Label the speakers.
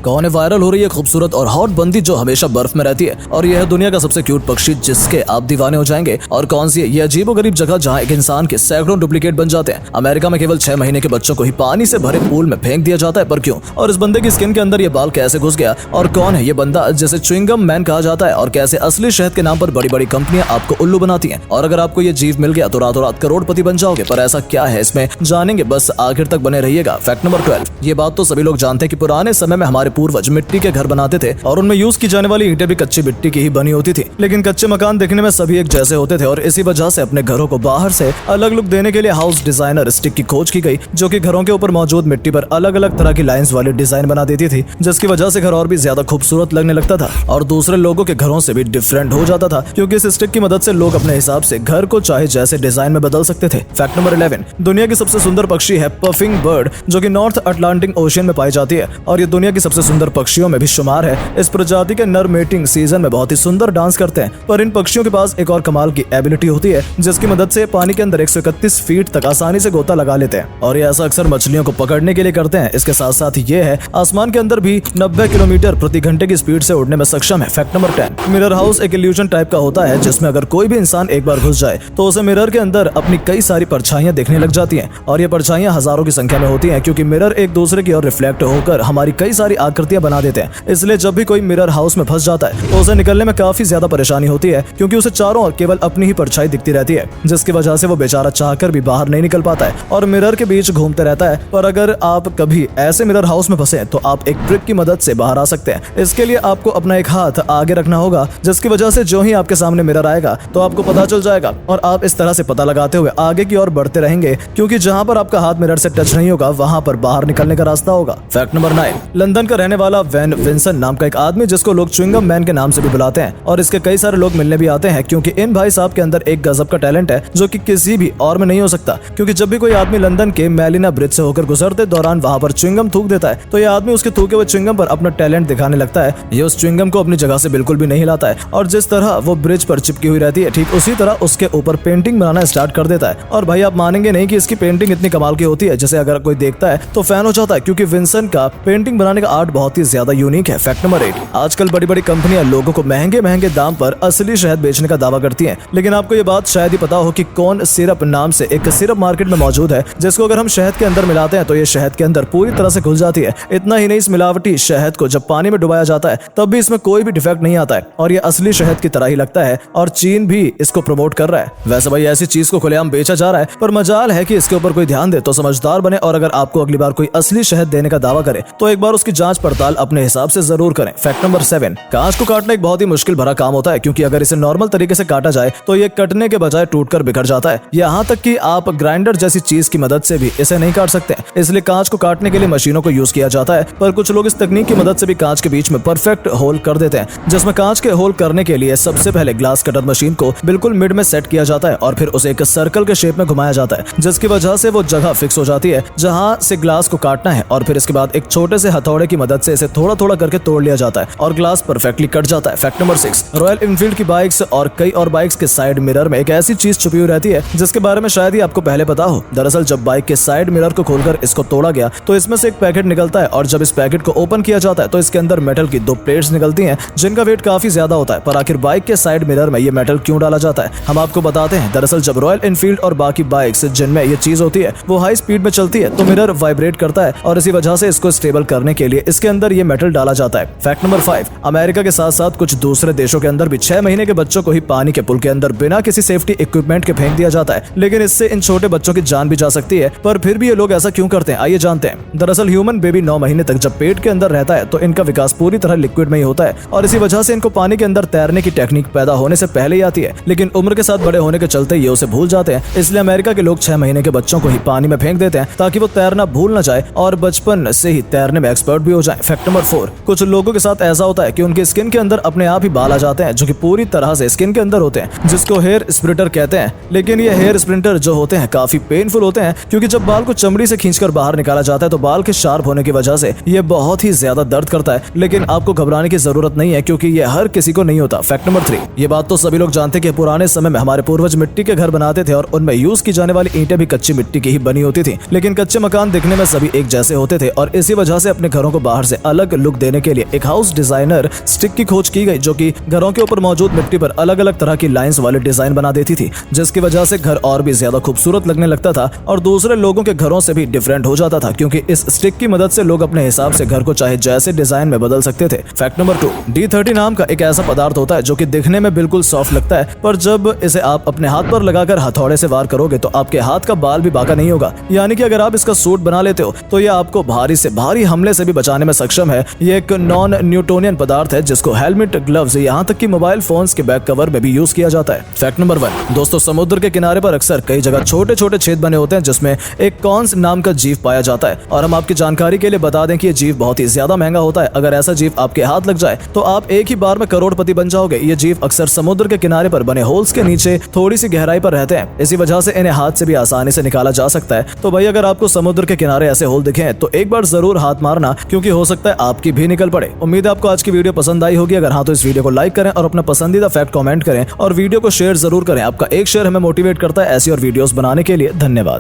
Speaker 1: कौन है वायरल हो रही है खूबसूरत और हॉट बंदी जो हमेशा बर्फ में रहती है, और यह है दुनिया का सबसे क्यूट पक्षी जिसके आप दीवाने हो जाएंगे। और कौन सी है ये अजीबोगरीब जगह जहाँ एक इंसान के सैकड़ों डुप्लीकेट बन जाते हैं। अमेरिका में केवल 6 महीने के बच्चों को ही पानी से भरे पूल में फेंक दिया जाता है, पर क्यों? और इस बंदे की स्किन के अंदर ये बाल कैसे घुस गया, और कौन है ये बंदा जिसे च्युइंगम मैन कहा जाता है, और कैसे असली शहद के नाम पर बड़ी बड़ी कंपनियां आपको उल्लू बनाती हैं। और अगर आपको ये जीव मिल गया तो रातों रात करोड़पति बन जाओगे, पर ऐसा क्या है इसमें जानेंगे, बस आखिर तक बने रहिएगा। Fact number 12। ये बात तो सभी लोग जानते हैं कि पुराने समय में हमारे पूर्वज मिट्टी के घर बनाते थे और उनमें यूज की जाने वाली ईंटें भी कच्ची मिट्टी की ही बनी होती थी। लेकिन कच्चे मकान देखने में सभी एक जैसे होते थे और इसी वजह से अपने घरों को बाहर से अलग लुक देने के लिए हाउस डिजाइनर स्टिक की खोज की गई, जो कि घरों के ऊपर मौजूद मिट्टी पर अलग अलग तरह की लाइंस वाले डिजाइन बना देती थी, जिसकी वजह से घर और भी ज्यादा खूबसूरत लगने लगता था और दूसरे लोगों के घरों से भी डिफरेंट हो जाता था, क्योंकि इस स्टिक की मदद से लोग अपने हिसाब से घर को चाहे जैसे डिजाइन में बदल सकते थे। Fact number 11। दुनिया की सबसे सुंदर पक्षी है पफिंग बर्ड, जो कि नॉर्थ अटलांटिक ओशियन में पाई जाती है और ये दुनिया की सबसे सुंदर पक्षियों में भी शुमार है। इस प्रजाति के नर मेटिंग सीजन में बहुत ही सुंदर डांस करते हैं, पर इन पक्षियों के पास एक और कमाल की एबिलिटी होती है जिसकी मदद से पानी के अंदर 131 फीट तक आसानी से गोता लगा लेते हैं, और ये ऐसा अक्सर मछलियों को पकड़ने के लिए करते हैं। इसके साथ साथ ये है आसमान के अंदर भी 90 किलोमीटर प्रति घंटे की स्पीड से उड़ने में सक्षम है। Fact number 10। मिरर हाउस एक इल्यूजन टाइप का होता है जिसमें अगर कोई भी इंसान एक बार घुस जाए तो उसे मिरर के अंदर अपनी कई सारी परछाइयां दिखने लग जाती हैं, और ये परछाइयां हजारों की संख्या में होती हैं, क्योंकि मिरर एक दूसरे की ओर रिफ्लेक्ट होकर हमारी कई सारी आकृतियां बना देते हैं। इसलिए जब भी कोई मिरर हाउस में फंस जाता है तो उसे निकलने में काफी ज्यादा परेशानी होती है, क्योंकि उसे चारों ओर केवल अपनी ही परछाई दिखती रहती है, जिसकी वजह से वो बेचारा चाहकर भी बाहर नहीं निकल पाता है और मिरर के बीच घूमते रहता है। पर अगर आप कभी ऐसे मिरर हाउस में फंसे तो आप एक ट्रिक की मदद से बाहर आ सकते हैं। इसके लिए आपको अपना एक हाथ आगे रखना होगा, जिसकी वजह से जो ही आपके सामने मिरर आएगा तो आपको पता चल जाएगा और आप इस तरह से पता लगाते हुए आगे की ओर बढ़ते रहेंगे, क्योंकि जहां पर आपका हाथ मिरर से टच नहीं होगा वहां पर बाहर निकलने का रास्ता होगा। Fact number 9। लंदन का रहने वाला वैन विंसन नाम का एक आदमी, जिसको लोग च्युइंगम मैन के नाम से भी बुलाते हैं, और इसके कई सारे लोग मिलने भी आते हैं, क्योंकि इन भाई साहब के अंदर एक गजब का टैलेंट है जो कि किसी भी और में नहीं हो सकता। क्योंकि जब भी कोई आदमी लंदन के मेलिना ब्रिज से होकर गुजरते दौरान वहां पर च्युइंगम थूक देता है तो ये आदमी उसके थूके हुए च्युइंगम पर अपना टैलेंट दिखाने लगता है। ये उस च्युइंगम को अपनी जगह से बिल्कुल भी नहीं हिलाता है, और जिस तरह वो ब्रिज पर चिपकी हुई रहती है ठीक उसी तरह उसके ऊपर पेंटिंग बनाना स्टार्ट कर देता है। और भाई आप मानेंगे नहीं कि इसकी पेंटिंग इतनी कमाल की होती है जिसे अगर कोई देखता है तो फैन हो जाता है, क्योंकि विंसन का पेंटिंग बनाने का आर्ट बहुत ही ज्यादा यूनिक है। Fact number 8। आजकल बड़ी बड़ी कंपनियां लोगों को महंगे महंगे दाम पर असली शहद बेचने का दावा करती हैं, लेकिन आपको ये बात शायद ही पता हो कि कौन सिरप नाम से एक सिरप मार्केट में मौजूद है, जिसको अगर हम शहद के अंदर मिलाते हैं तो ये शहद के अंदर पूरी तरह से घुल जाती है। इतना ही नहीं, इस मिलावटी शहद को जब पानी में डुबाया जाता है तब भी इसमें कोई भी डिफेक्ट नहीं आता है और ये असली शहद की तरह ही लगता है, और चीन भी इसको प्रमोट कर रहा है। वैसे भाई ऐसी चीज को खुलेआम बेचा जा रहा है, पर मजाल है कि इसके ऊपर कोई ध्यान दे तो समझदार बने, और अगर आपको अगली बार कोई असली शहद देने का दावा करे तो एक बार उसकी जांच पड़ताल अपने हिसाब से जरूर करें। Fact number 7। कांच को काटना एक बहुत ही मुश्किल भरा काम होता है, क्योंकि अगर इसे नॉर्मल तरीके से काटा जाए तो ये कटने के बजाय टूटकर बिखर जाता है। यहाँ तक कि आप ग्राइंडर जैसी चीज की मदद से भी इसे नहीं काट सकते, इसलिए कांच को काटने के लिए मशीनों को यूज किया जाता है। पर कुछ लोग इस तकनीक की मदद से भी कांच के बीच में परफेक्ट होल कर देते हैं, जिसमें कांच के होल करने के लिए सबसे पहले ग्लास कटर मशीन को बिल्कुल मिड में सेट किया जाता है और फिर उसे एक सर्कल के शेप में घुमाया जाता है, जिसकी वजह से वो जगह फिक्स हो जाती है जहां से ग्लास को काटना है, और फिर इसके बाद एक छोटे से हथौड़े की मदद से इसे थोड़ा थोड़ा करके तोड़ लिया जाता है और ग्लास परफेक्टली कट जाता है। Fact number 6। रॉयल एनफील्ड की बाइक्स और कई और बाइक्स के साइड मिरर में एक ऐसी चीज छुपी हुई रहती है जिसके बारे में शायद ही आपको पहले पता हो। दरअसल जब बाइक के साइड मिरर को खोलकर इसको तोड़ा गया तो इसमें से एक पैकेट निकलता है, और जब इस पैकेट को ओपन किया जाता है तो इसके अंदर मेटल की 2 प्लेट्स निकलती हैं जिनका वेट काफी ज्यादा होता है। पर आखिर बाइक के साइड मिरर में ये मेटल क्यों डाला जाता है, हम आपको बताते हैं। दरअसल जब रॉयल एनफील्ड और बाकी बाइक्स जिनमें ये चीज होती है वो हाई स्पीड में चलती है तो मिरर वाइब्रेट करता है, और इसी वजह से इसको स्टेबल करने के लिए इसके अंदर ये मेटल डाला जाता है। Fact number 5। अमेरिका के साथ साथ कुछ दूसरे देशों के अंदर भी 6 महीने के बच्चों को ही पानी के पुल के अंदर बिना किसी सेफ्टी इक्विपमेंट के फेंक दिया जाता है, लेकिन इससे इन छोटे बच्चों की जान भी जा सकती है। पर फिर भी ये लोग ऐसा क्यों करते हैं, आइए जानते हैं। दरअसल ह्यूमन बेबी 9 महीने तक जब पेट के अंदर रहता है तो इनका विकास पूरी तरह लिक्विड में ही होता है, और इसी वजह से इनको पानी के अंदर तैरने की टेक्निक पैदा होने से पहले ही आती है, लेकिन उम्र के साथ बड़े होने के चलते ये उसे भूल जाते हैं। इसलिए अमेरिका के लोग 6 महीने के बच्चों को ही पानी में फेंक देते हैं ताकि वो तैरना भूल न जाए और बचपन से ही तैरने में एक्सपर्ट भी हो जाए। Fact number 4। कुछ लोगों के साथ ऐसा होता है कि उनकी स्किन के अंदर अपने आप ही बाल आ जाते हैं जो कि पूरी तरह से स्किन के अंदर होते हैं, जिसको हेयर स्प्लिटर कहते हैं। लेकिन ये हेयर स्प्लिटर जो होते हैं काफी पेनफुल होते हैं, क्योंकि जब बाल को चमड़ी से खींचकर बाहर निकाला जाता है तो बाल के शार्प होने की वजह से ये बहुत ही ज्यादा दर्द करता है। लेकिन आपको घबराने की जरूरत नहीं है, क्योंकि ये हर किसी को नहीं होता। Fact number 3। ये बात तो सभी लोग जानते हैं कि पुराने समय में हमारे पूर्वज मिट्टी के घर बनाते थे और उनमें यूज की जाने वाली ईंटें भी कच्ची मिट्टी की ही बनी होती थी, लेकिन कच्चे मकान दिखने में सभी एक जैसे होते थे और इसी वजह से अपने घरों को बाहर से अलग लुक देने के लिए एक हाउस डिजाइनर स्टिक की खोज की गई, जो कि घरों के ऊपर मौजूद मिट्टी पर अलग अलग तरह की लाइंस वाले डिजाइन बना देती थी, जिसकी वजह से घर और भी ज्यादा खूबसूरत लगने लगता था और दूसरे लोगों के घरों से भी डिफरेंट हो जाता था, क्योंकि इस स्टिक की मदद से लोग अपने हिसाब से घर को चाहे जैसे डिजाइन में बदल सकते थे। फैक्ट नंबर 2, D30 नाम का एक ऐसा पदार्थ होता है जो कि दिखने में बिल्कुल सॉफ्ट लगता है, पर जब इसे आप अपने हाथ पर लगाकर हथौड़े से वार करोगे तो आपके हाथ का बाल भी बांका नहीं होगा। यानी कि अगर आप इसका सूट बना लेते हो तो यह आपको भारी से भारी हमले से भी बचाने में सक्षम है। ये एक नॉन न्यूटोनियन पदार्थ है जिसको हेलमेट, ग्लव्स, यहाँ तक कि मोबाइल फोन्स के बैक कवर में भी यूज किया जाता है। फैक्ट नंबर 1, दोस्तों समुद्र के किनारे पर अक्सर कई जगह छोटे छोटे छेद बने होते हैं जिसमें एक कॉन्स नाम का जीव पाया जाता है, और हम आपकी जानकारी के लिए बता दें कि ये जीव बहुत ही ज्यादा महंगा होता है। अगर ऐसा जीव आपके हाथ लग जाए तो आप एक ही बार में करोड़पति बन जाओगे। ये जीव अक्सर समुद्र के किनारे पर बने होल्स के नीचे थोड़ी सी गहराई पर रहते हैं, इसी वजह से इन्हें हाथ से भी आसानी से निकाला जा सकता है। तो भाई अगर आपको समुद्र के किनारे ऐसे होल दिखे तो एक बार जरूर हाथ मारना, क्योंकि हो सकता है आपकी भी निकल पड़े। उम्मीद है आपको आज की वीडियो पसंद आई होगी। अगर हाँ तो इस वीडियो को लाइक करें और अपना पसंदीदा फैक्ट कमेंट करें और वीडियो को शेयर जरूर करें। आपका एक शेयर हमें मोटिवेट करता है ऐसी और वीडियोस बनाने के लिए। धन्यवाद।